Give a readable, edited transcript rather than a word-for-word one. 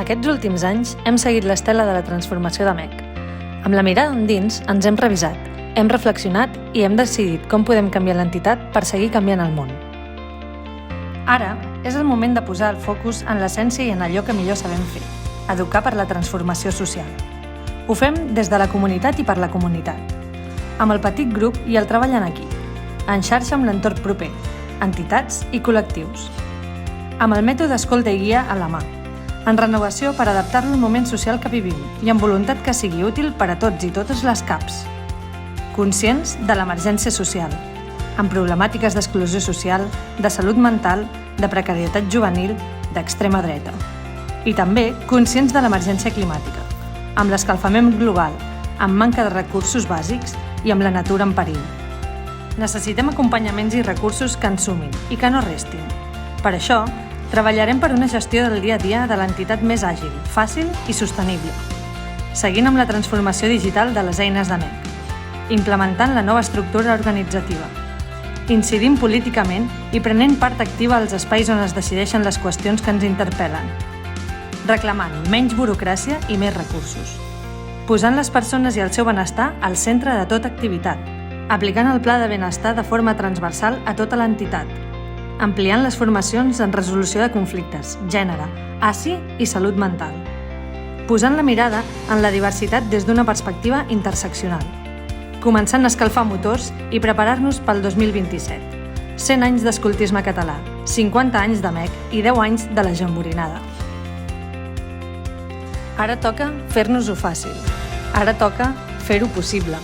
Aquests últims anys hem seguit l'estela de la transformació de MEC. Amb la mirada endins ens hem revisat, hem reflexionat i hem decidit com podem canviar l'entitat per seguir canviant el món. Ara és el moment de posar el focus en l'essència i en allò que millor sabem fer, educar per la transformació social. Ho fem des de la comunitat i per la comunitat, amb el petit grup i el treball en equip, en xarxa amb l'entorn proper, entitats i col·lectius, amb el mètode escolta i guia a la mà, en renovació per adaptar-lo al moment social que vivim i amb voluntat que sigui útil per a tots i totes les CAPs. Conscients de l'emergència social, amb problemàtiques d'exclusió social, de salut mental, de precarietat juvenil, d'extrema dreta. I també conscients de l'emergència climàtica, amb l'escalfament global, amb manca de recursos bàsics i amb la natura en perill. Necessitem acompanyaments i recursos que ens sumin i que no restin. Per això, treballarem per una gestió del dia a dia de l'entitat més àgil, fàcil i sostenible, seguint amb la transformació digital de les eines de MEC, implementant la nova estructura organitzativa, incidint políticament i prenent part activa als espais on es decideixen les qüestions que ens interpel·len, reclamant menys burocràcia i més recursos, posant les persones i el seu benestar al centre de tota activitat, aplicant el pla de benestar de forma transversal a tota l'entitat, ampliant les formacions en resolució de conflictes, gènere, ASI i salut mental, posant la mirada en la diversitat des d'una perspectiva interseccional, començant a escalfar motors i preparar-nos pel 2027. 100 anys d'escoltisme català, 50 anys de MEC i 10 anys de la jamborinada. Ara toca fer-nos-ho fàcil. Ara toca fer-ho possible.